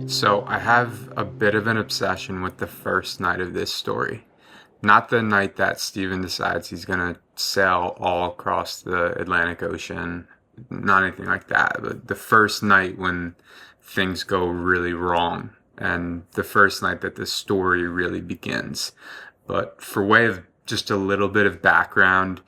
So I have a bit of an obsession with the first night of this story. Not the night that Steven decides he's going to sail all across the Atlantic Ocean, not anything like that, but the first night when things go really wrong and the first night that the story really begins. But for way of just a little bit of background,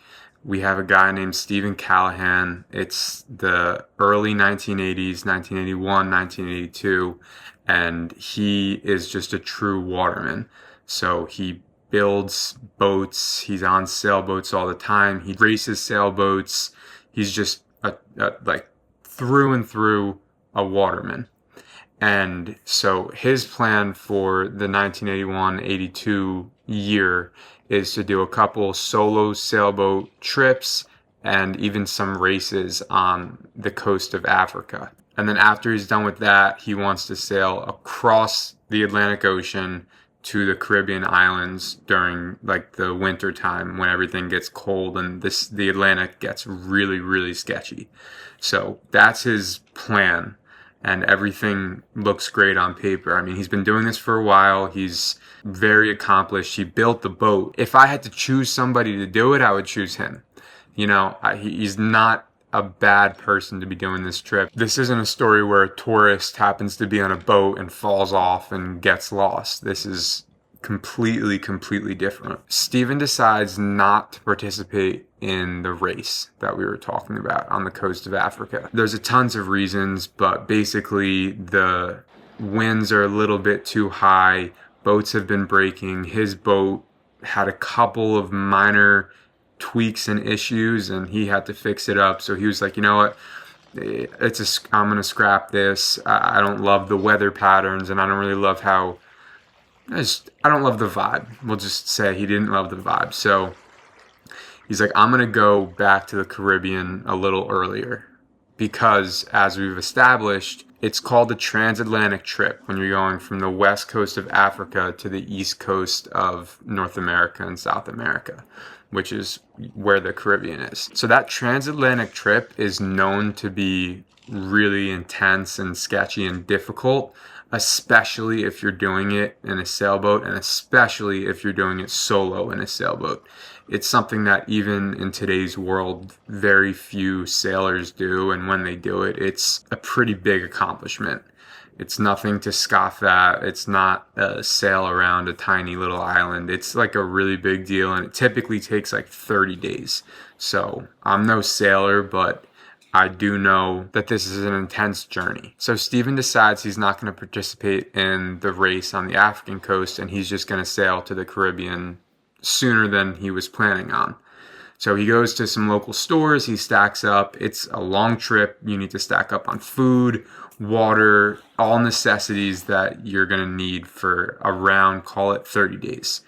we have a guy named Steven Callahan. It's the early 1980s, 1981, 1982, and he is just a true waterman. So he builds boats, he's on sailboats all the time, he races sailboats, he's just like through and through a waterman. And so his plan for the 1981-82 year is to do a couple solo sailboat trips and even some races on the coast of Africa. And then after he's done with that, he wants to sail across the Atlantic Ocean to the Caribbean islands during like the winter time when everything gets cold and the Atlantic gets really, really sketchy. So that's his plan. And everything looks great on paper. I mean, he's been doing this for a while. He's very accomplished. He built the boat. If I had to choose somebody to do it, I would choose him. You know, he's not a bad person to be doing this trip. This isn't a story where a tourist happens to be on a boat and falls off and gets lost. This is completely different. Steven decides not to participate in the race that we were talking about on the coast of Africa. There's a tons of reasons, but basically the winds are a little bit too high. Boats have been breaking. His boat had a couple of minor tweaks and issues and he had to fix it up. So he was like, you know what? I'm going to scrap this. I don't love the weather patterns and I don't really love how I don't love the vibe. We'll just say he didn't love the vibe. So he's like, I'm going to go back to the Caribbean a little earlier because, as we've established, it's called the transatlantic trip when you're going from the west coast of Africa to the east coast of North America and South America, which is where the Caribbean is. So that transatlantic trip is known to be really intense and sketchy and difficult, especially if you're doing it in a sailboat and especially if you're doing it solo in a sailboat. It's something that even in today's world, very few sailors do. And when they do it, it's a pretty big accomplishment. It's nothing to scoff at. It's not a sail around a tiny little island. It's like a really big deal. And it typically takes like 30 days. So I'm no sailor, but I do know that this is an intense journey. So Steven decides he's not going to participate in the race on the African coast and he's just going to sail to the Caribbean sooner than he was planning on. So he goes to some local stores, he stacks up. It's a long trip. You need to stack up on food, water, all necessities that you're going to need for around, call it 30 days.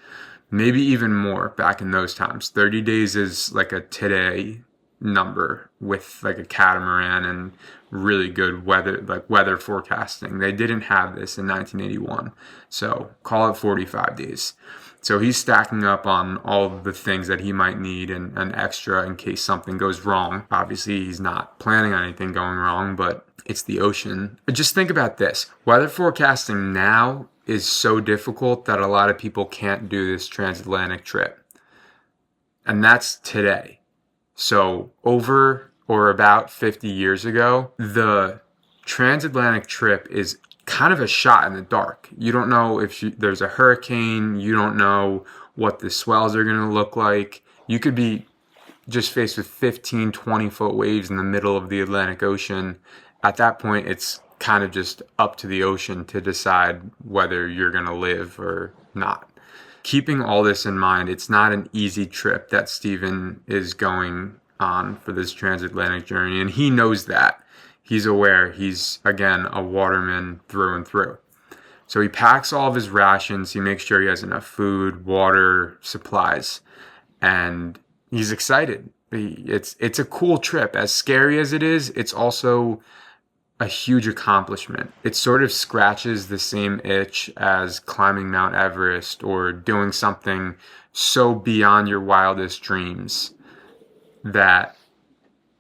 Maybe even more back in those times. 30 days is like a today number with like a catamaran and really good weather forecasting. They didn't have this in 1981. So call it 45 days. So he's stacking up on all of the things that he might need and an extra in case something goes wrong. Obviously, he's not planning on anything going wrong, but it's the ocean. But just think about this. Weather forecasting now is so difficult that a lot of people can't do this transatlantic trip. And that's today. So over or about 50 years ago, the transatlantic trip is kind of a shot in the dark. You don't know if there's a hurricane. You don't know what the swells are going to look like. You could be just faced with 15, 20-foot waves in the middle of the Atlantic Ocean. At that point, it's kind of just up to the ocean to decide whether you're going to live or not. Keeping all this in mind, it's not an easy trip that Steven is going on for this transatlantic journey, and he knows that. He's aware. He's, again, a waterman through and through. So he packs all of his rations. He makes sure he has enough food, water, supplies, and he's excited. It's a cool trip. As scary as it is, it's also a huge accomplishment. It sort of scratches the same itch as climbing Mount Everest or doing something so beyond your wildest dreams that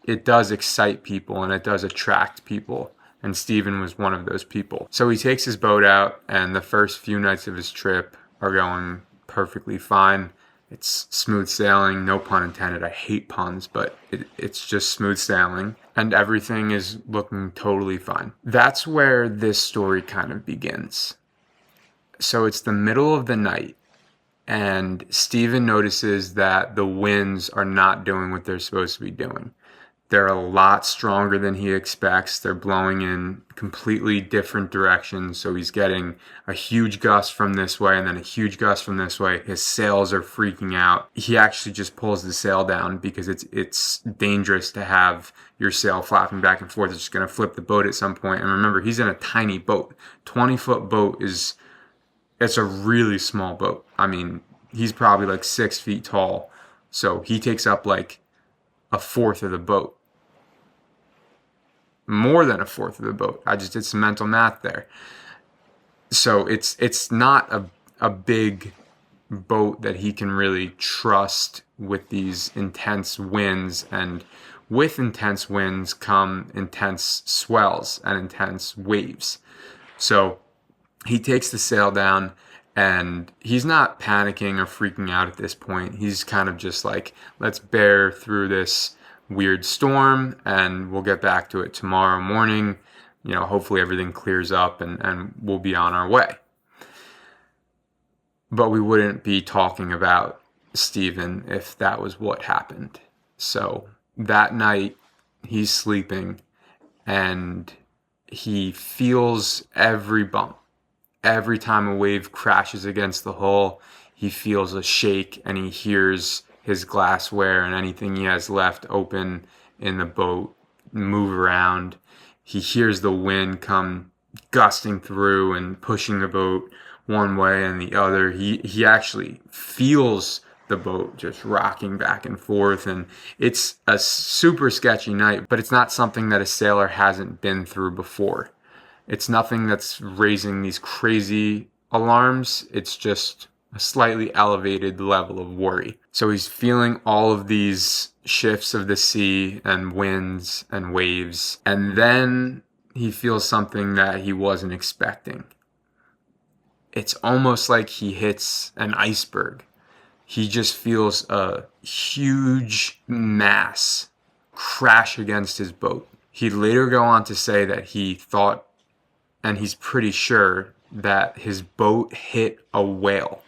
it does excite people and it does attract people. And Steven was one of those people. So he takes his boat out, and the first few nights of his trip are going perfectly fine. It's smooth sailing, no pun intended. I hate puns, but it's just smooth sailing, and everything is looking totally fine. That's where this story kind of begins. So it's the middle of the night, and Steven notices that the winds are not doing what they're supposed to be doing. They're a lot stronger than he expects. They're blowing in completely different directions. So he's getting a huge gust from this way and then a huge gust from this way. His sails are freaking out. He actually just pulls the sail down because it's dangerous to have your sail flapping back and forth. It's just going to flip the boat at some point. And remember, he's in a tiny boat. 20-foot boat it's a really small boat. I mean, he's probably like 6 feet tall. So he takes up like a fourth of the boat. More than a fourth of the boat. I just did some mental math there. So it's not a big boat that he can really trust with these intense winds, and with intense winds come intense swells and intense waves. So he takes the sail down, and he's not panicking or freaking out at this point. He's kind of just like, let's bear through this weird storm and we'll get back to it tomorrow morning. Hopefully everything clears up and we'll be on our way. But we wouldn't be talking about Steven if that was what happened. So that night he's sleeping and he feels every bump. Every time a wave crashes against the hull, he feels a shake and he hears his glassware and anything he has left open in the boat move around. He hears the wind come gusting through and pushing the boat one way and the other. He actually feels the boat just rocking back and forth, and it's a super sketchy night, but it's not something that a sailor hasn't been through before. It's nothing that's raising these crazy alarms. It's just a slightly elevated level of worry. So he's feeling all of these shifts of the sea and winds and waves. And then he feels something that he wasn't expecting. It's almost like he hits an iceberg. He just feels a huge mass crash against his boat. He'd later go on to say that he thought, and he's pretty sure, that his boat hit a whale.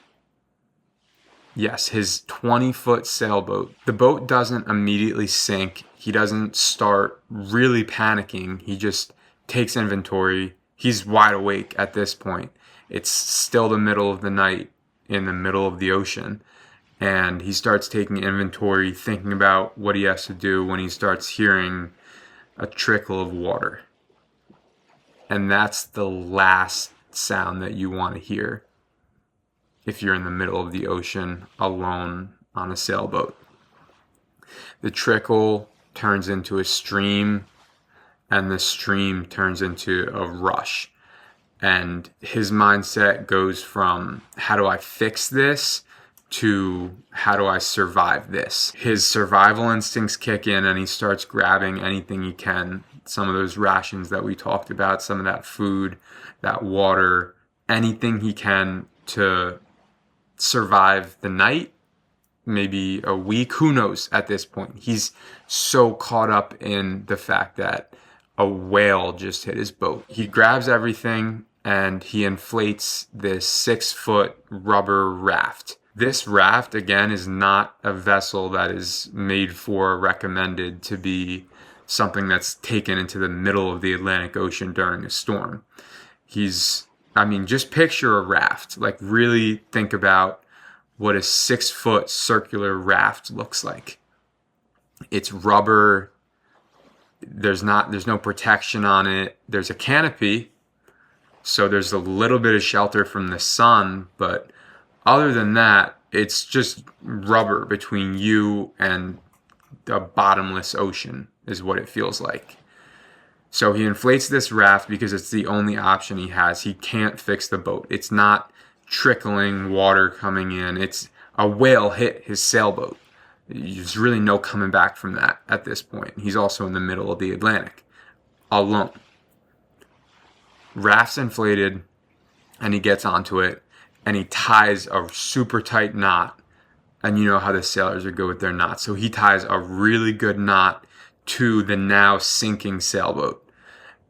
Yes, his 20-foot sailboat. The boat doesn't immediately sink. He doesn't start really panicking. He just takes inventory. He's wide awake at this point. It's still the middle of the night in the middle of the ocean. And he starts taking inventory, thinking about what he has to do when he starts hearing a trickle of water. And that's the last sound that you want to hear if you're in the middle of the ocean alone on a sailboat. The trickle turns into a stream, and the stream turns into a rush. And his mindset goes from, how do I fix this, to how do I survive this? His survival instincts kick in and he starts grabbing anything he can. Some of those rations that we talked about, some of that food, that water, anything he can to survive the night, maybe a week, who knows at this point. He's so caught up in the fact that a whale just hit his boat. He grabs everything and he inflates this 6-foot rubber raft. This raft, again, is not a vessel that is made for or recommended to be something that's taken into the middle of the Atlantic Ocean during a storm. Just picture a raft. Like, really think about what a 6-foot circular raft looks like. It's rubber. There's no protection on it. There's a canopy, so there's a little bit of shelter from the sun, but other than that, it's just rubber between you and a bottomless ocean is what it feels like. So he inflates this raft because it's the only option he has. He can't fix the boat. It's not trickling water coming in. It's a whale hit his sailboat. There's really no coming back from that at this point. He's also in the middle of the Atlantic, alone. Raft's inflated, and he gets onto it, and he ties a super tight knot. And you know how the sailors are good with their knots. So he ties a really good knot to the now sinking sailboat.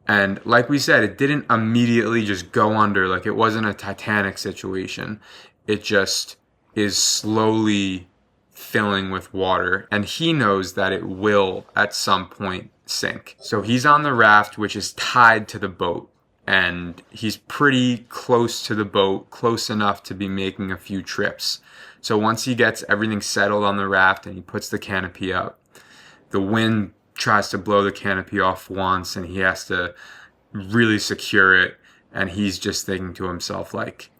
And like we said, it didn't immediately just go under. Like, it wasn't a Titanic situation. It just is slowly filling with water. And he knows that it will at some point sink. So he's on the raft, which is tied to the boat. And he's pretty close to the boat, close enough to be making a few trips. So once he gets everything settled on the raft and he puts the canopy up, the wind tries to blow the canopy off once, and he has to really secure it. And he's just thinking to himself, like,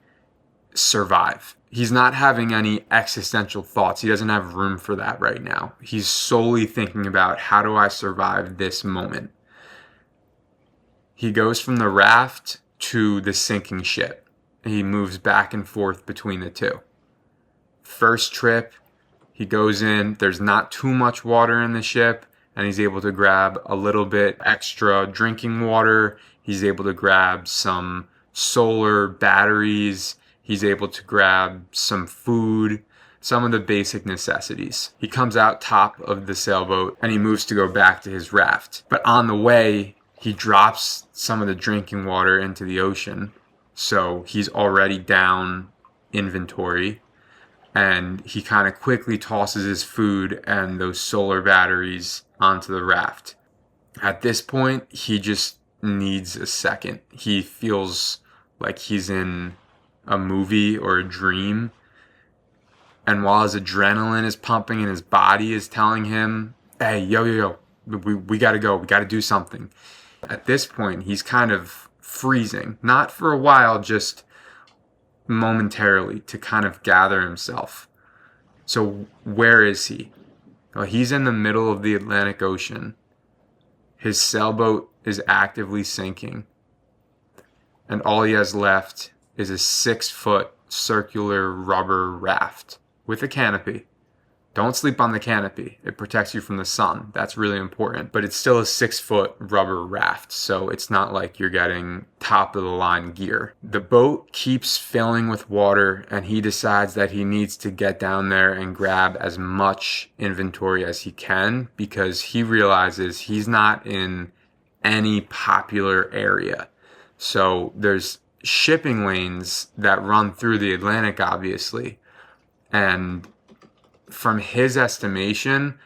survive. He's not having any existential thoughts. He doesn't have room for that right now. He's solely thinking about, how do I survive this moment? He goes from the raft to the sinking ship. He moves back and forth between the two. First trip, he goes in, there's not too much water in the ship, and he's able to grab a little bit extra drinking water. He's able to grab some solar batteries. He's able to grab some food, some of the basic necessities. He comes out top of the sailboat and he moves to go back to his raft. But on the way, he drops some of the drinking water into the ocean. So he's already down inventory. And he kind of quickly tosses his food and those solar batteries onto the raft. At this point, he just needs a second. He feels like he's in a movie or a dream. And while his adrenaline is pumping and his body is telling him, hey, yo, we got to go. We got to do something. At this point, he's kind of freezing. Not for a while, just momentarily, to kind of gather himself. So where is he? Well, he's in the middle of the Atlantic Ocean. His sailboat is actively sinking. And all he has left is a 6-foot circular rubber raft with a canopy. Don't sleep on the canopy. It protects you from the sun. That's really important. But it's still a 6-foot rubber raft, so it's not like you're getting top of the line gear. The boat keeps filling with water, and he decides that he needs to get down there and grab as much inventory as he can, because he realizes he's not in any popular area. So there's shipping lanes that run through the Atlantic, obviously, and from his estimation,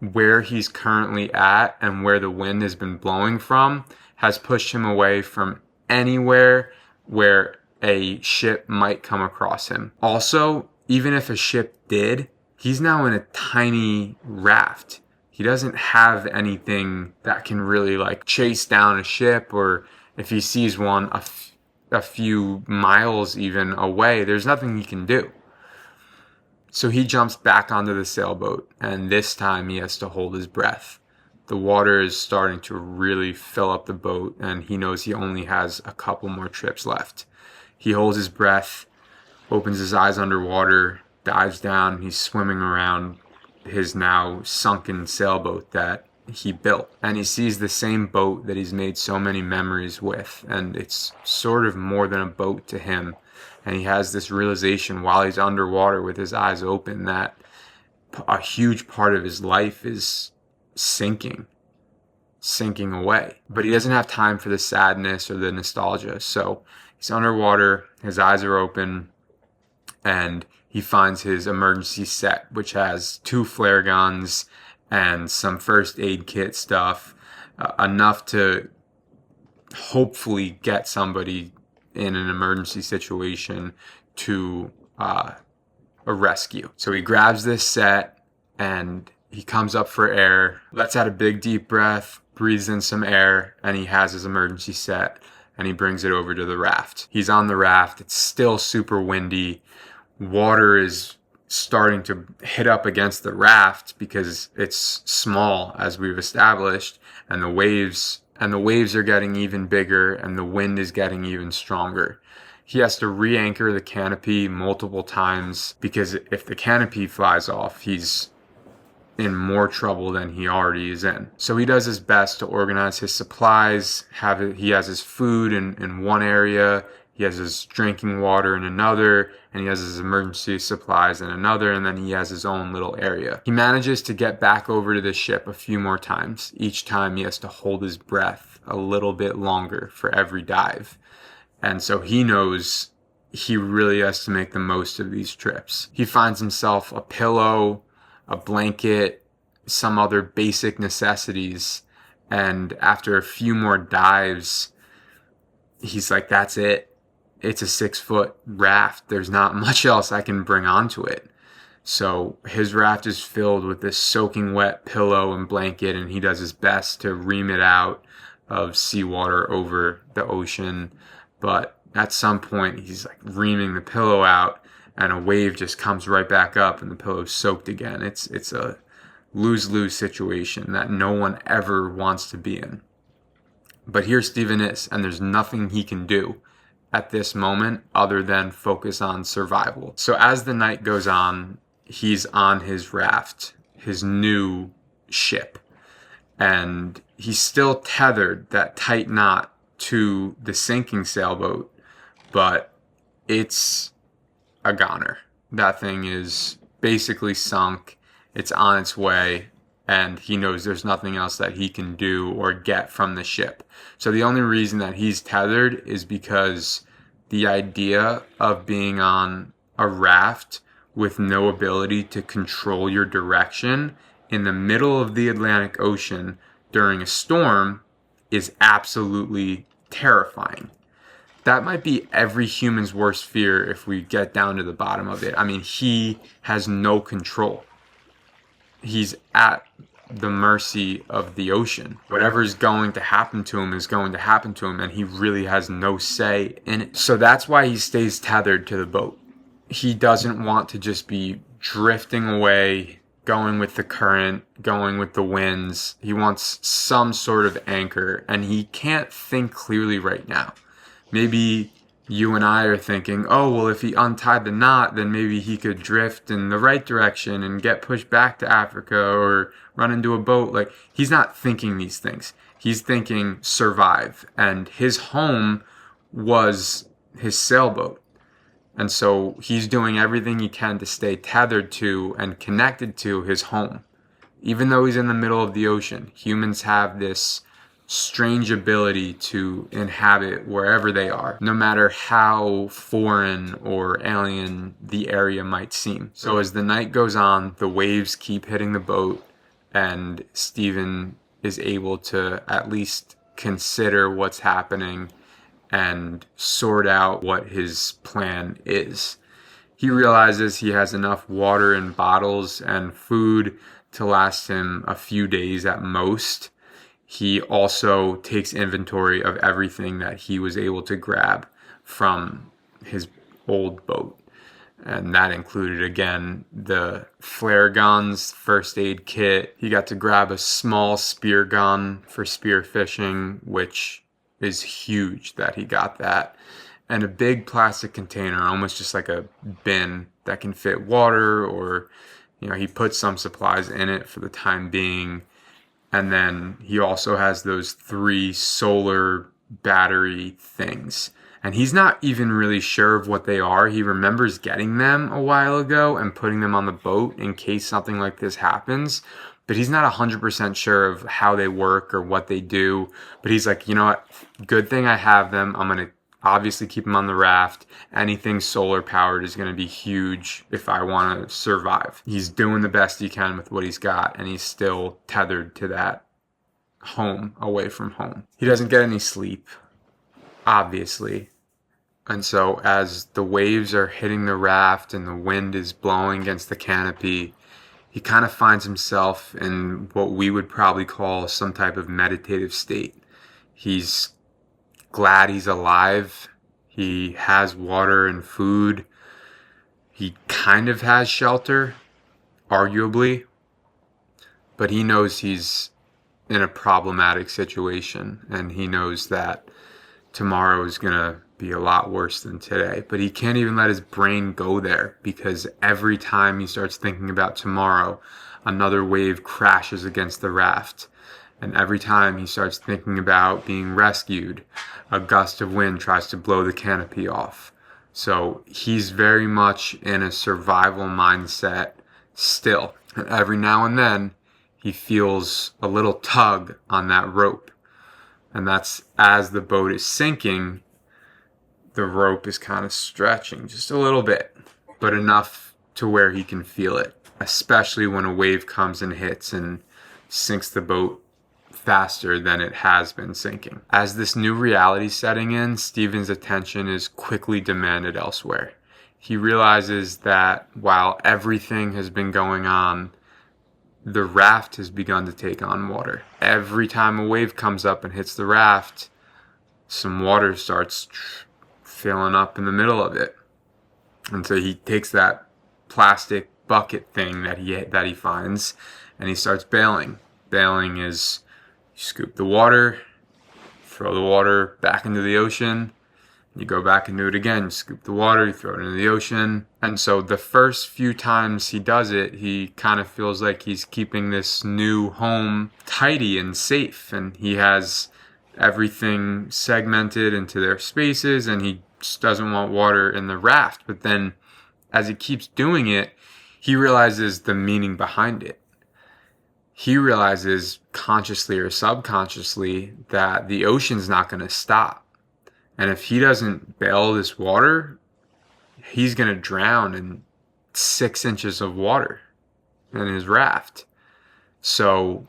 where he's currently at and where the wind has been blowing from has pushed him away from anywhere where a ship might come across him. Also, even if a ship did, he's now in a tiny raft. He doesn't have anything that can really like chase down a ship, or if he sees one a few miles even away, there's nothing he can do. So he jumps back onto the sailboat, and this time he has to hold his breath. The water is starting to really fill up the boat, and he knows he only has a couple more trips left. He holds his breath, opens his eyes underwater, dives down, and he's swimming around his now sunken sailboat that he built. And he sees the same boat that he's made so many memories with, and it's sort of more than a boat to him. And he has this realization while he's underwater with his eyes open that a huge part of his life is sinking away. But he doesn't have time for the sadness or the nostalgia. So he's underwater, his eyes are open, and he finds his emergency set, which has 2 flare guns and some first aid kit stuff, enough to hopefully get somebody in an emergency situation to a rescue. So he grabs this set and he comes up for air, lets out a big deep breath, breathes in some air, and he has his emergency set and he brings it over to the raft. He's on the raft. It's still super windy. Water is starting to hit up against the raft because it's small, as we've established, and the waves are getting even bigger, and the wind is getting even stronger. He has to re-anchor the canopy multiple times because if the canopy flies off, he's in more trouble than he already is in. So he does his best to organize his supplies. He has his food in one area, he has his drinking water in another, and he has his emergency supplies in another, and then he has his own little area. He manages to get back over to the ship a few more times. Each time he has to hold his breath a little bit longer for every dive. And so he knows he really has to make the most of these trips. He finds himself a pillow, a blanket, some other basic necessities. And after a few more dives, he's like, that's it. It's a 6-foot raft. There's not much else I can bring onto it. So his raft is filled with this soaking wet pillow and blanket, and he does his best to ream it out of seawater over the ocean. But at some point, he's like reaming the pillow out, and a wave just comes right back up, and the pillow's soaked again. It's a lose-lose situation that no one ever wants to be in. But here Steven is, and there's nothing he can do at this moment other than focus on survival. So as the night goes on, he's on his raft, his new ship, and he's still tethered, that tight knot, to the sinking sailboat, but it's a goner. That thing is basically sunk. It's on its way, and he knows there's nothing else that he can do or get from the ship. So the only reason that he's tethered is because the idea of being on a raft with no ability to control your direction in the middle of the Atlantic Ocean during a storm is absolutely terrifying. That might be every human's worst fear if we get down to the bottom of it. I mean, he has no control. He's at the mercy of the ocean. Whatever's going to happen to him is going to happen to him, and he really has no say in it. So that's why he stays tethered to the boat. He doesn't want to just be drifting away, going with the current, going with the winds. He wants some sort of anchor, and he can't think clearly right now. Maybe you and I are thinking, oh, well, if he untied the knot, then maybe he could drift in the right direction and get pushed back to Africa or run into a boat. Like, he's not thinking these things. He's thinking survive. And his home was his sailboat. And so he's doing everything he can to stay tethered to and connected to his home. Even though he's in the middle of the ocean, humans have this strange ability to inhabit wherever they are, no matter how foreign or alien the area might seem. So as the night goes on, the waves keep hitting the boat, and Steven is able to at least consider what's happening and sort out what his plan is. He realizes he has enough water in bottles and food to last him a few days at most. He also takes inventory of everything that he was able to grab from his old boat. And that included, again, the flare guns, first aid kit. He got to grab a small spear gun for spear fishing, which is huge that he got that. And a big plastic container, almost just like a bin that can fit water, or, he put some supplies in it for the time being. And then he also has those 3 solar battery things. And he's not even really sure of what they are. He remembers getting them a while ago and putting them on the boat in case something like this happens. But he's not 100% sure of how they work or what they do. But he's like, you know what? Good thing I have them. I'm going to obviously keep them on the raft. Anything solar powered is going to be huge if I want to survive. He's doing the best he can with what he's got, and he's still tethered to that home away from home. He doesn't get any sleep, obviously. And so as the waves are hitting the raft and the wind is blowing against the canopy, he kind of finds himself in what we would probably call some type of meditative state. He's glad he's alive. He has water and food. He kind of has shelter, arguably, but he knows he's in a problematic situation, and he knows that tomorrow is going to be a lot worse than today. But he can't even let his brain go there, because every time he starts thinking about tomorrow, another wave crashes against the raft. And every time he starts thinking about being rescued, a gust of wind tries to blow the canopy off. So he's very much in a survival mindset still. And every now and then, he feels a little tug on that rope. And that's as the boat is sinking, the rope is kind of stretching just a little bit, but enough to where he can feel it, especially when a wave comes and hits and sinks the boat faster than it has been sinking. As this new reality setting in, Steven's attention is quickly demanded elsewhere. He realizes that while everything has been going on, the raft has begun to take on water. Every time a wave comes up and hits the raft, some water starts filling up in the middle of it. And so he takes that plastic bucket thing that he finds, and he starts bailing. Bailing is you scoop the water, throw the water back into the ocean, you go back and do it again. You scoop the water, you throw it into the ocean. And so the first few times he does it, he kind of feels like he's keeping this new home tidy and safe. And he has everything segmented into their spaces, and he just doesn't want water in the raft. But then as he keeps doing it, he realizes the meaning behind it. He realizes consciously or subconsciously that the ocean's not going to stop. And if he doesn't bail this water, he's going to drown in 6 inches of water in his raft. So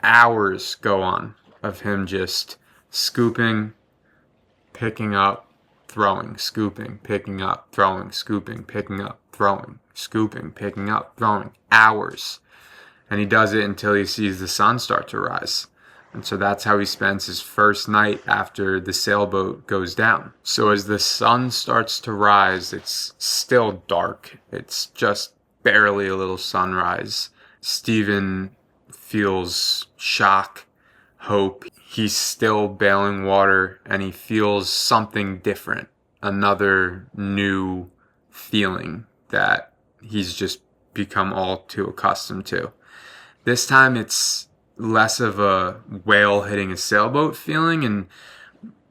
hours go on of him just scooping, picking up, throwing, scooping, picking up, throwing, scooping, picking up, throwing, scooping, picking up, throwing. Hours. And he does it until he sees the sun start to rise. And so that's how he spends his first night after the sailboat goes down. So as the sun starts to rise, it's still dark. It's just barely a little sunrise. Steven feels shock, hope. He's still bailing water, and he feels something different. Another new feeling that he's just become all too accustomed to. This time it's less of a whale hitting a sailboat feeling and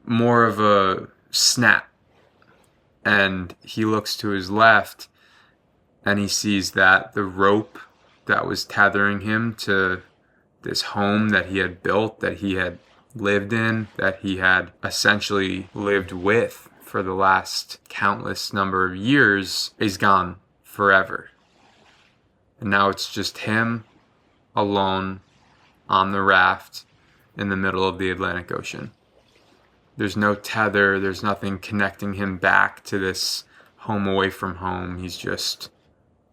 more of a snap. And he looks to his left and he sees that the rope that was tethering him to this home that he had built, that he had lived in, that he had essentially lived with for the last countless number of years, is gone forever. And now it's just him alone on the raft in the middle of the Atlantic Ocean. There's no tether, there's nothing connecting him back to this home away from home. He's just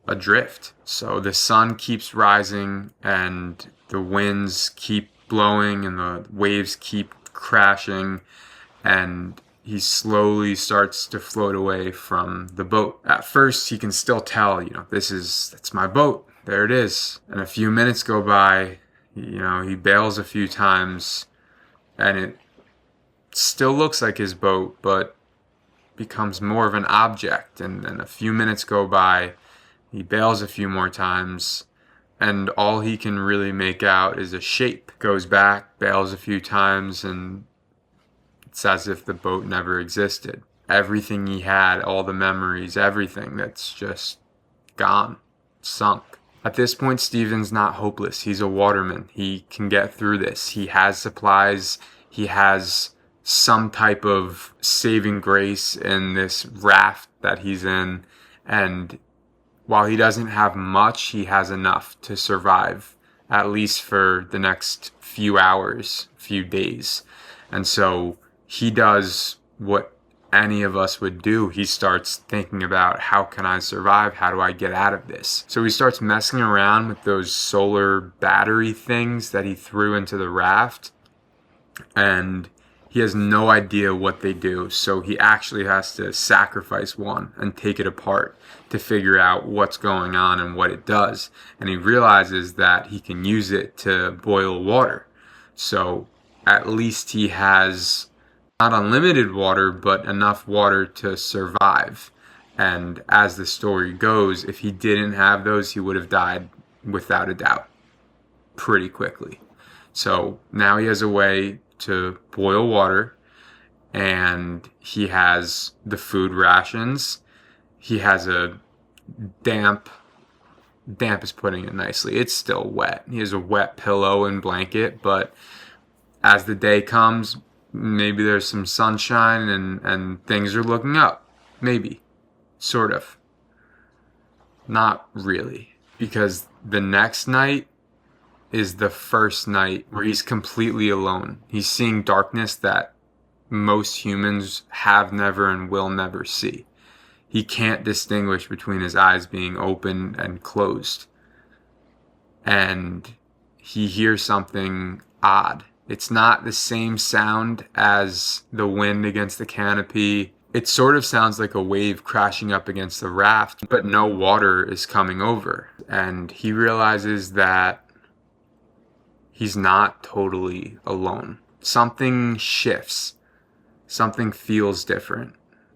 adrift. So the sun keeps rising and the winds keep blowing and the waves keep crashing, and he slowly starts to float away from the boat. At first he can still tell, that's my boat. There it is. And a few minutes go by. He bails a few times, and it still looks like his boat, but becomes more of an object. And then a few minutes go by, he bails a few more times, and all he can really make out is a shape. Goes back, bails a few times, and it's as if the boat never existed. Everything he had, all the memories, everything, that's just gone, sunk. At this point, Steven's not hopeless. He's a waterman. He can get through this. He has supplies. He has some type of saving grace in this raft that he's in. And while he doesn't have much, he has enough to survive, at least for the next few hours, few days. And so he does what any of us would do. He starts thinking about, how can I survive? How do I get out of this? So he starts messing around with those solar battery things that he threw into the raft, and he has no idea what they do. So he actually has to sacrifice one and take it apart to figure out what's going on and what it does. And he realizes that he can use it to boil water. So at least he has not unlimited water, but enough water to survive. And as the story goes, if he didn't have those, he would have died without a doubt, pretty quickly. So now he has a way to boil water, and he has the food rations. He has a damp is putting it nicely. It's still wet. He has a wet pillow and blanket, but as the day comes, maybe there's some sunshine and things are looking up. Maybe. Sort of. Not really. Because the next night is the first night where he's completely alone. He's seeing darkness that most humans have never and will never see. He can't distinguish between his eyes being open and closed. And he hears something odd. It's not the same sound as the wind against the canopy. It sort of sounds like a wave crashing up against the raft, but no water is coming over. And he realizes that he's not totally alone. Something shifts. Something feels different.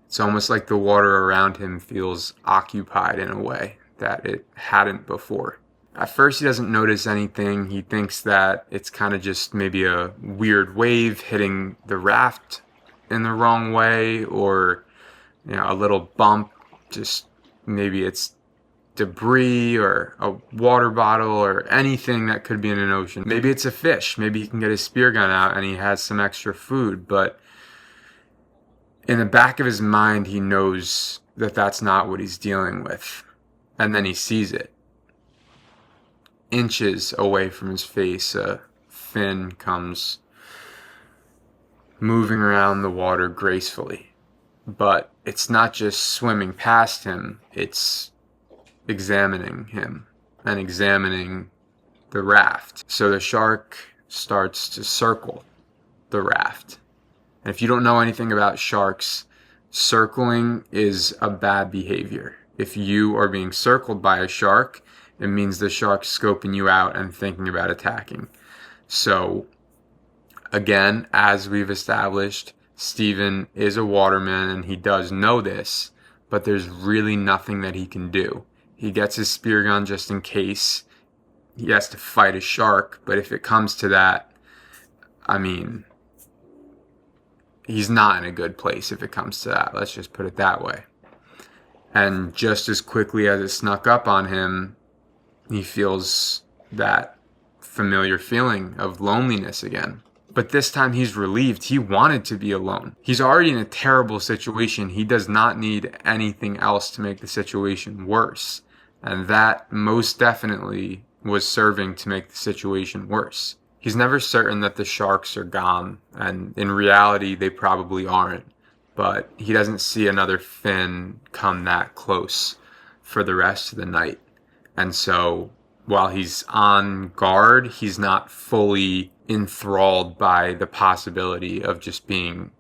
It's almost like the water around him feels occupied in a way that it hadn't before. At first he doesn't notice anything. He thinks that it's kind of just maybe a weird wave hitting the raft in the wrong way, or a little bump, just maybe it's debris or a water bottle or anything that could be in an ocean. Maybe it's a fish. Maybe he can get his spear gun out and he has some extra food, but in the back of his mind, he knows that that's not what he's dealing with. And then he sees it. Inches away from his face, a fin comes moving around the water gracefully. But it's not just swimming past him, it's examining him and examining the raft. So the shark starts to circle the raft. And if you don't know anything about sharks, circling is a bad behavior. If you are being circled by a shark, it means the shark's scoping you out and thinking about attacking. So, again, as we've established, Steven is a waterman and he does know this, but there's really nothing that he can do. He gets his spear gun just in case he has to fight a shark, but if it comes to that, he's not in a good place if it comes to that. Let's just put it that way. And just as quickly as it snuck up on him, he feels that familiar feeling of loneliness again. But this time he's relieved. He wanted to be alone. He's already in a terrible situation. He does not need anything else to make the situation worse. And that most definitely was serving to make the situation worse. He's never certain that the sharks are gone, and in reality they probably aren't, but he doesn't see another fin come that close for the rest of the night. And so while he's on guard, he's not fully enthralled by the possibility of just being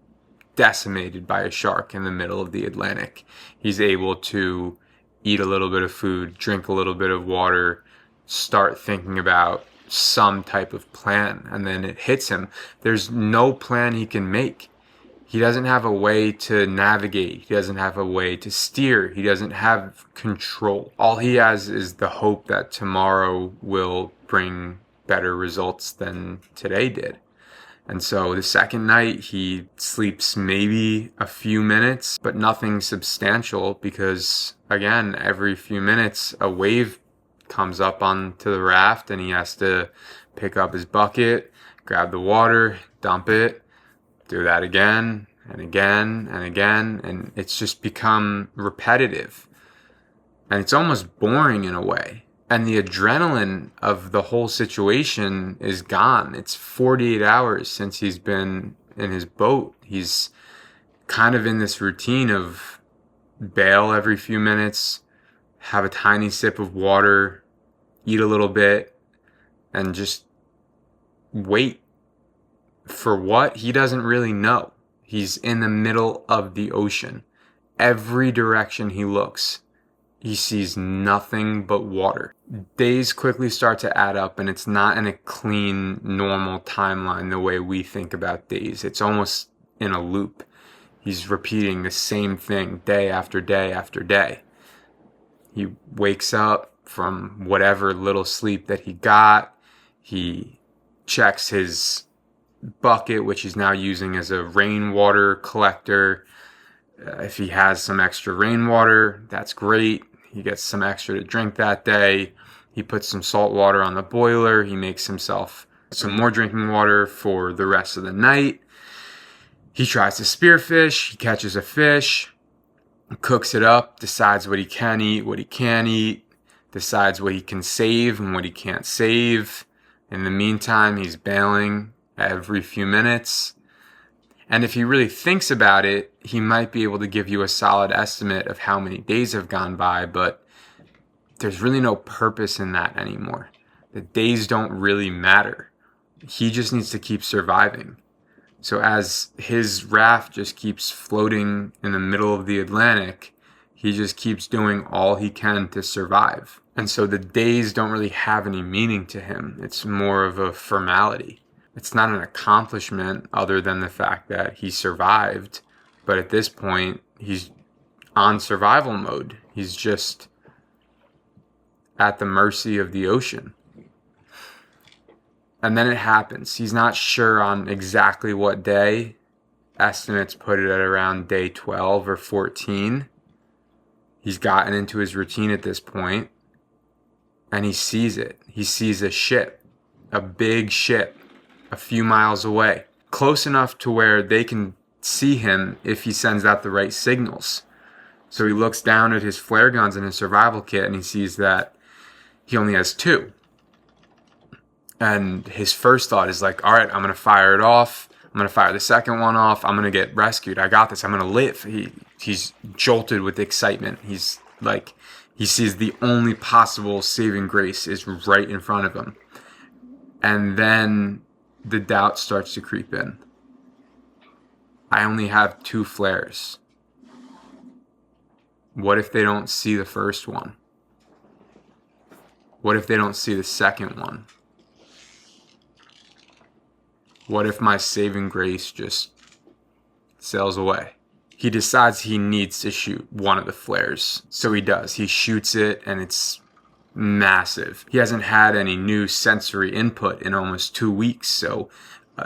decimated by a shark in the middle of the Atlantic. He's able to eat a little bit of food, drink a little bit of water, start thinking about some type of plan, and then it hits him. There's no plan he can make. He doesn't have a way to navigate. He doesn't have a way to steer. He doesn't have control. All he has is the hope that tomorrow will bring better results than today did. And so the second night he sleeps maybe a few minutes, but nothing substantial, because again, every few minutes a wave comes up onto the raft and he has to pick up his bucket, grab the water, dump it, do that again and again and again, and it's just become repetitive. And it's almost boring in a way. And the adrenaline of the whole situation is gone. It's 48 hours since he's been in his boat. He's kind of in this routine of bail every few minutes, have a tiny sip of water, eat a little bit, and just wait. For what? He doesn't really know. He's in the middle of the ocean. Every direction he looks, he sees nothing but water. Days quickly start to add up, and it's not in a clean, normal timeline the way we think about days. It's almost in a loop. He's repeating the same thing day after day after day. He wakes up from whatever little sleep that he got. He checks his bucket, which he's now using as a rainwater collector. If he has some extra rainwater, that's great. He gets some extra to drink that day. He puts some salt water on the boiler. He makes himself some more drinking water for the rest of the night. He tries to spearfish. He catches a fish, cooks it up, decides what he can eat, what he can't eat, decides what he can save and what he can't save. In the meantime, he's bailing every few minutes. And if he really thinks about it, he might be able to give you a solid estimate of how many days have gone by, but there's really no purpose in that anymore. The days don't really matter. He just needs to keep surviving. So as his raft just keeps floating in the middle of the Atlantic, he just keeps doing all he can to survive. And so the days don't really have any meaning to him. It's more of a formality. It's not an accomplishment other than the fact that he survived. But at this point, he's on survival mode. He's just at the mercy of the ocean. And then it happens. He's not sure on exactly what day. Estimates put it at around day 12 or 14. He's gotten into his routine at this point, and he sees it. He sees a ship, a big ship, a few miles away, close enough to where they can see him if he sends out the right signals. So he looks down at his flare guns and his survival kit, and he sees that he only has 2. And his first thought is like, all right, I'm going to fire it off. I'm going to fire the second one off. I'm going to get rescued. I got this. I'm going to live. He's jolted with excitement. He's like, he sees the only possible saving grace is right in front of him. And then the doubt starts to creep in. I only have 2 flares. What if they don't see the first one? What if they don't see the second one? What if my saving grace just sails away? He decides he needs to shoot one of the flares. So he does. He shoots it, and it's massive. He hasn't had any new sensory input in almost 2 weeks. So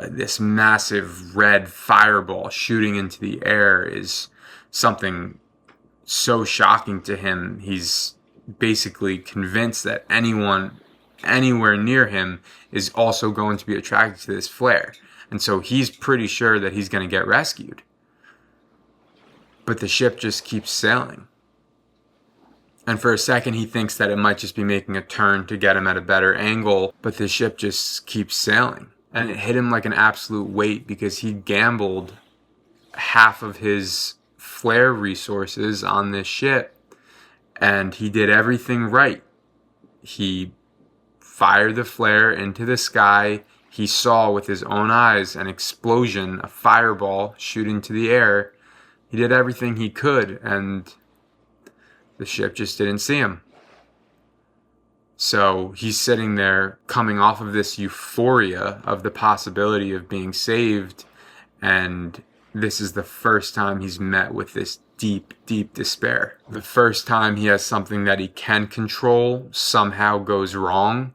this massive red fireball shooting into the air is something so shocking to him. He's basically convinced that anyone anywhere near him is also going to be attracted to this flare. And so he's pretty sure that he's going to get rescued. But the ship just keeps sailing. And for a second he thinks that it might just be making a turn to get him at a better angle, but the ship just keeps sailing. And it hit him like an absolute weight because he gambled half of his flare resources on this ship. And he did everything right. He fired the flare into the sky. He saw with his own eyes an explosion, a fireball shoot into the air. He did everything he could, and the ship just didn't see him. So he's sitting there coming off of this euphoria of the possibility of being saved, and this is the first time he's met with this deep, deep despair. The first time he has something that he can control somehow goes wrong.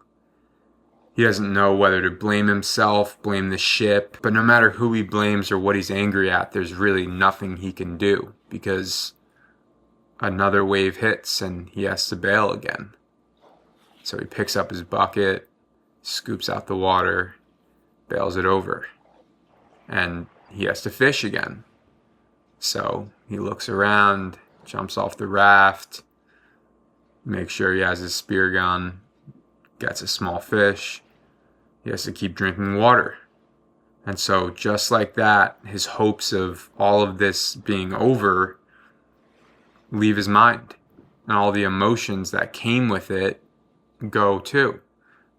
He doesn't know whether to blame himself, blame the ship, but no matter who he blames or what he's angry at, there's really nothing he can do because another wave hits and he has to bail again. So he picks up his bucket, scoops out the water, bails it over, and he has to fish again. So he looks around, jumps off the raft, makes sure he has his spear gun, gets a small fish. He has to keep drinking water. And so just like that, his hopes of all of this being over leave his mind. And all the emotions that came with it go too,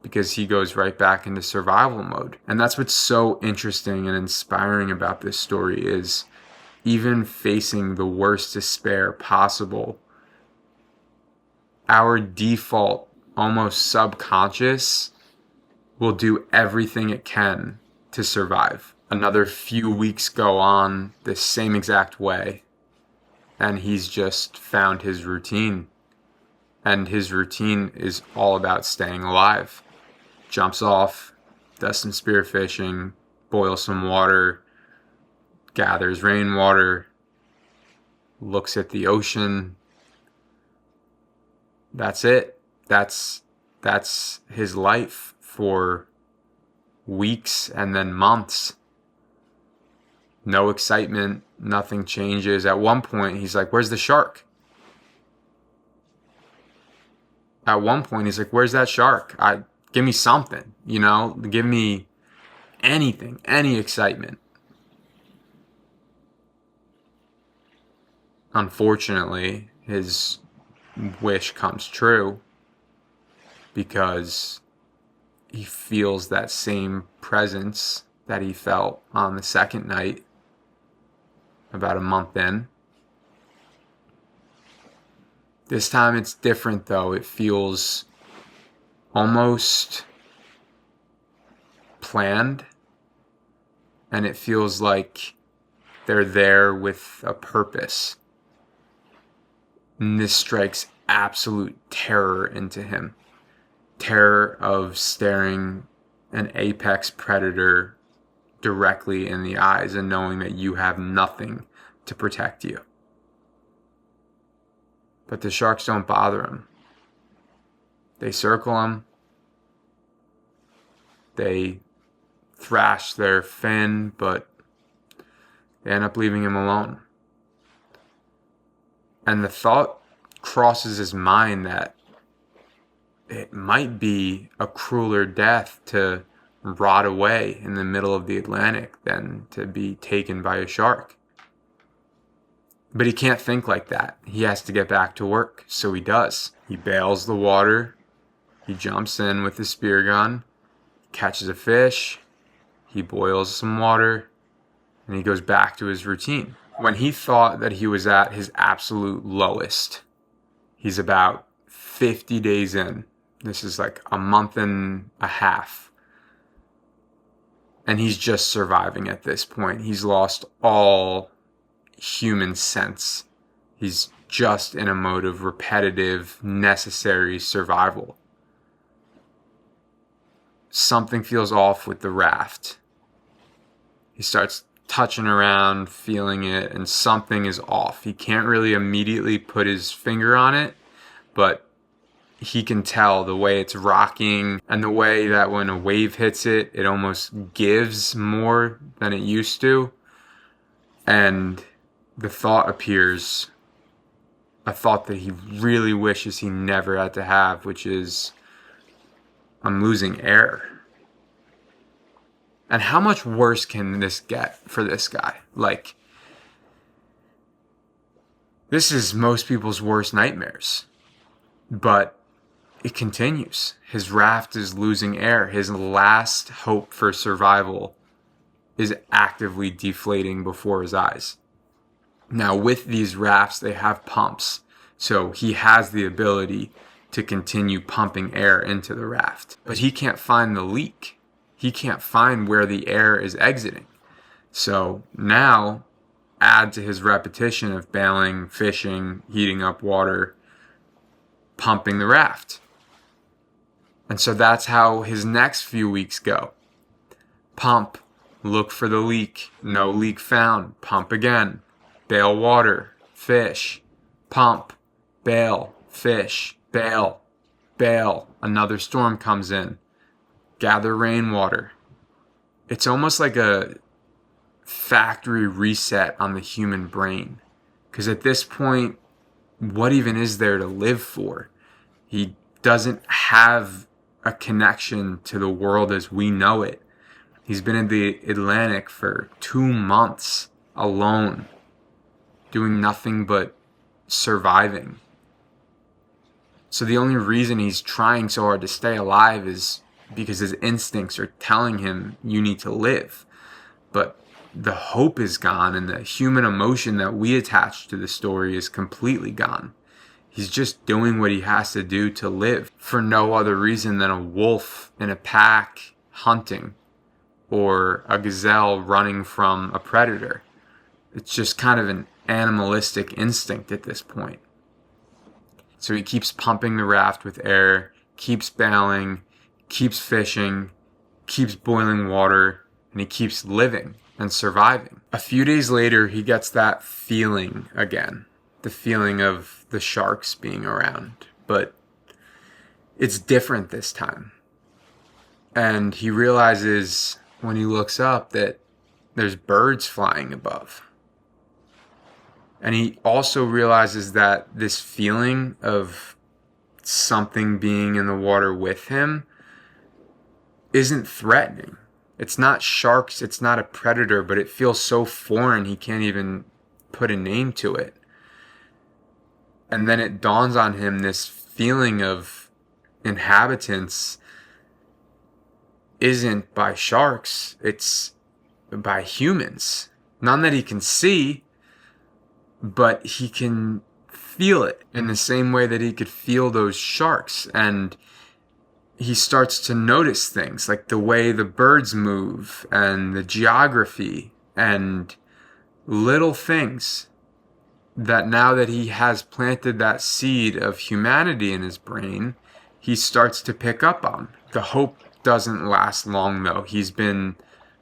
because he goes right back into survival mode. And that's what's so interesting and inspiring about this story is even facing the worst despair possible, our default, almost subconscious, will do everything it can to survive. Another few weeks go on the same exact way, and he's just found his routine. And his routine is all about staying alive. Jumps off, does some spearfishing, boils some water, gathers rainwater, looks at the ocean. That's it. That's his life for weeks and then months. No excitement, nothing changes. At one point, he's like, "Where's the shark?" At one point, he's like, "Where's that shark? Give me something, give me anything, any excitement." Unfortunately, his wish comes true because he feels that same presence that he felt on the second night about a month in. This time it's different though. It feels almost planned, and it feels like they're there with a purpose. And this strikes absolute terror into him. Terror of staring an apex predator directly in the eyes and knowing that you have nothing to protect you. But the sharks don't bother him. They circle him. They thrash their fin, but they end up leaving him alone. And the thought crosses his mind that it might be a crueler death to rot away in the middle of the Atlantic than to be taken by a shark. But he can't think like that. He has to get back to work, so he does. He bails the water, he jumps in with his spear gun, catches a fish, he boils some water, and he goes back to his routine. When he thought that he was at his absolute lowest, he's about 50 days in. This is like a month and a half. And he's just surviving at this point. He's lost all human sense. He's just in a mode of repetitive, necessary survival. Something feels off with the raft. He starts touching around, feeling it, and something is off. He can't really immediately put his finger on it, but he can tell the way it's rocking and the way that when a wave hits it, it almost gives more than it used to. And the thought appears, a thought that he really wishes he never had to have, which is, I'm losing air. And how much worse can this get for this guy? Like, this is most people's worst nightmares. But it continues. His raft is losing air. His last hope for survival is actively deflating before his eyes. Now, with these rafts, they have pumps. So he has the ability to continue pumping air into the raft. But he can't find the leak. He can't find where the air is exiting. So now, add to his repetition of bailing, fishing, heating up water, pumping the raft. And so that's how his next few weeks go. Pump, look for the leak, no leak found, pump again, bail water, fish, pump, bail, fish, bail, bail. Another storm comes in, gather rainwater. It's almost like a factory reset on the human brain. Because at this point, what even is there to live for? He doesn't have a connection to the world as we know it. He's been in the Atlantic for 2 months alone, doing nothing but surviving. So the only reason he's trying so hard to stay alive is because his instincts are telling him you need to live. But the hope is gone, and the human emotion that we attach to the story is completely gone. He's just doing what he has to do to live for no other reason than a wolf in a pack hunting or a gazelle running from a predator. It's just kind of an animalistic instinct at this point. So he keeps pumping the raft with air, keeps bailing, keeps fishing, keeps boiling water, and he keeps living and surviving. A few days later, he gets that feeling again, the feeling of the sharks being around, but it's different this time. And he realizes when he looks up that there's birds flying above. And he also realizes that this feeling of something being in the water with him isn't threatening. It's not sharks, it's not a predator, but it feels so foreign he can't even put a name to it. And then it dawns on him this feeling of inhabitants isn't by sharks, it's by humans. None that he can see, but he can feel it in the same way that he could feel those sharks. And he starts to notice things like the way the birds move and the geography and little things that now that he has planted that seed of humanity in his brain, he starts to pick up on. The hope doesn't last long though. He's been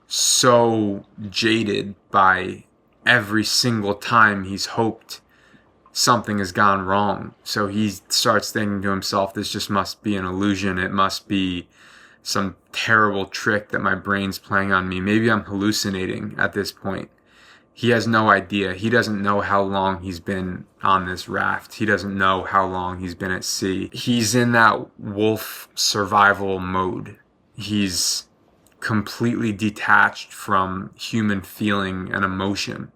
so jaded by every single time he's hoped something has gone wrong. So he starts thinking to himself, this just must be an illusion. It must be some terrible trick that my brain's playing on me. Maybe I'm hallucinating at this point. He has no idea. He doesn't know how long he's been on this raft. He doesn't know how long he's been at sea. He's in that wolf survival mode. He's completely detached from human feeling and emotion.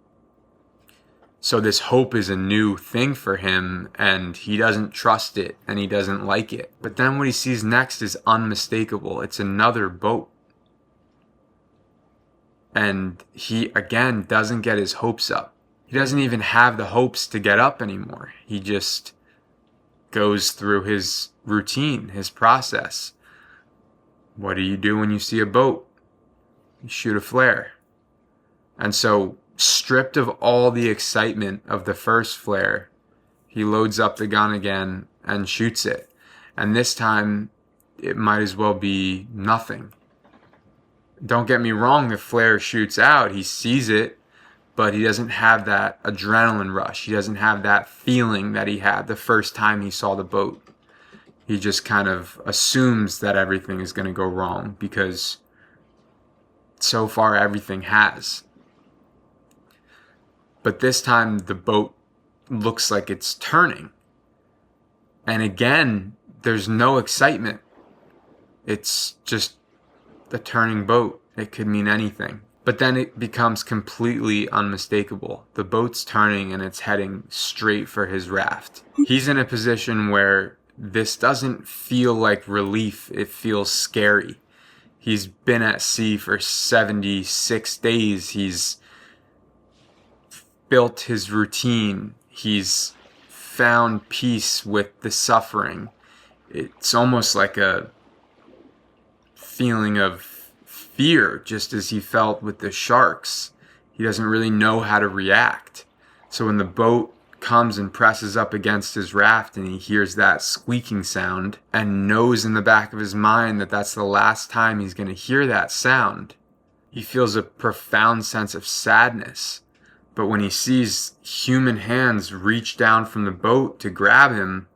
So this hope is a new thing for him, and he doesn't trust it, and he doesn't like it. But then what he sees next is unmistakable. It's another boat. And he, again, doesn't get his hopes up. He doesn't even have the hopes to get up anymore. He just goes through his routine, his process. What do you do when you see a boat? You shoot a flare. And so, stripped of all the excitement of the first flare, he loads up the gun again and shoots it. And this time, it might as well be nothing. Don't get me wrong, the flare shoots out. He sees it, but he doesn't have that adrenaline rush. He doesn't have that feeling that he had the first time he saw the boat. He just kind of assumes that everything is going to go wrong because so far everything has. But this time the boat looks like it's turning. And again, there's no excitement. It's just a turning boat. It could mean anything. But then it becomes completely unmistakable. The boat's turning and it's heading straight for his raft. He's in a position where this doesn't feel like relief. It feels scary. He's been at sea for 76 days. He's built his routine. He's found peace with the suffering. It's almost like a feeling of fear, just as he felt with the sharks. He doesn't really know how to react. So when the boat comes and presses up against his raft and he hears that squeaking sound and knows in the back of his mind that that's the last time he's going to hear that sound, he feels a profound sense of sadness. But when he sees human hands reach down from the boat to grab him,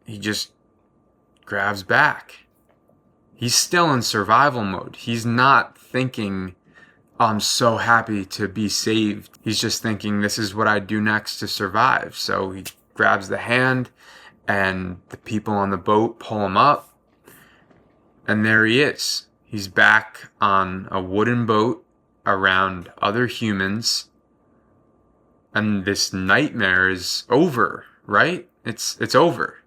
he just grabs back. He's still in survival mode. He's not thinking, I'm so happy to be saved. He's just thinking, this is what I do next to survive. So he grabs the hand and the people on the boat pull him up. And there he is. He's back on a wooden boat around other humans. And this nightmare is over, right? It's over.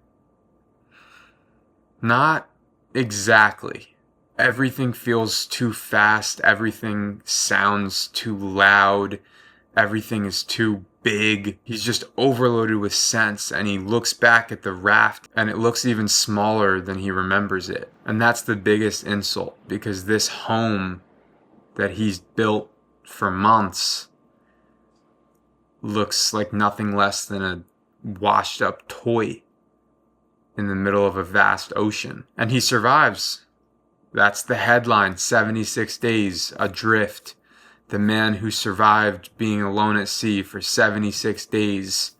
Not exactly. Everything feels too fast. Everything sounds too loud. Everything is too big. He's just overloaded with sense, and he looks back at the raft and it looks even smaller than he remembers it. And that's the biggest insult, because this home that he's built for months looks like nothing less than a washed up toy in the middle of a vast ocean. And he survives. That's the headline, 76 days adrift. The man who survived being alone at sea for 76 days.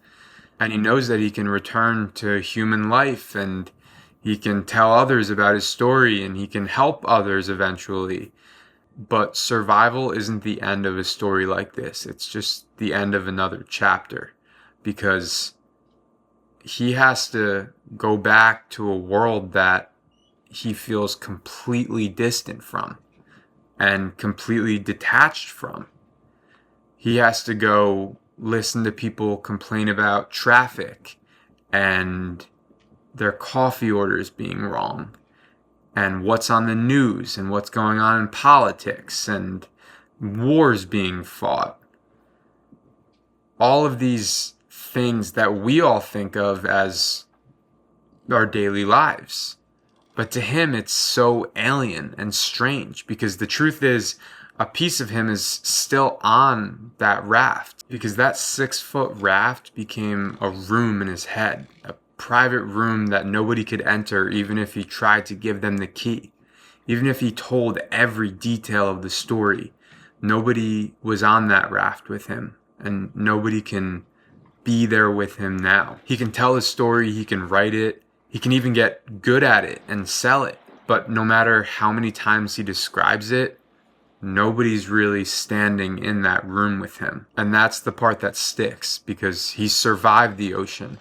And he knows that he can return to human life, and he can tell others about his story, and he can help others eventually. But survival isn't the end of a story like this. It's just the end of another chapter, because he has to go back to a world that he feels completely distant from and completely detached from. He has to go listen to people complain about traffic and their coffee orders being wrong, and what's on the news, and what's going on in politics, and wars being fought. All of these things that we all think of as our daily lives. But to him, it's so alien and strange, because the truth is, a piece of him is still on that raft, because that 6-foot raft became a room in his head, a private room that nobody could enter, even if he tried to give them the key. Even if he told every detail of the story, nobody was on that raft with him, and nobody can be there with him now. He can tell his story, he can write it, he can even get good at it and sell it. But no matter how many times he describes it, nobody's really standing in that room with him. And that's the part that sticks, because he survived the ocean.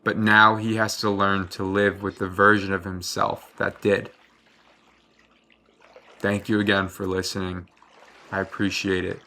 But now he has to learn to live with the version of himself that did. Thank you again for listening. I appreciate it.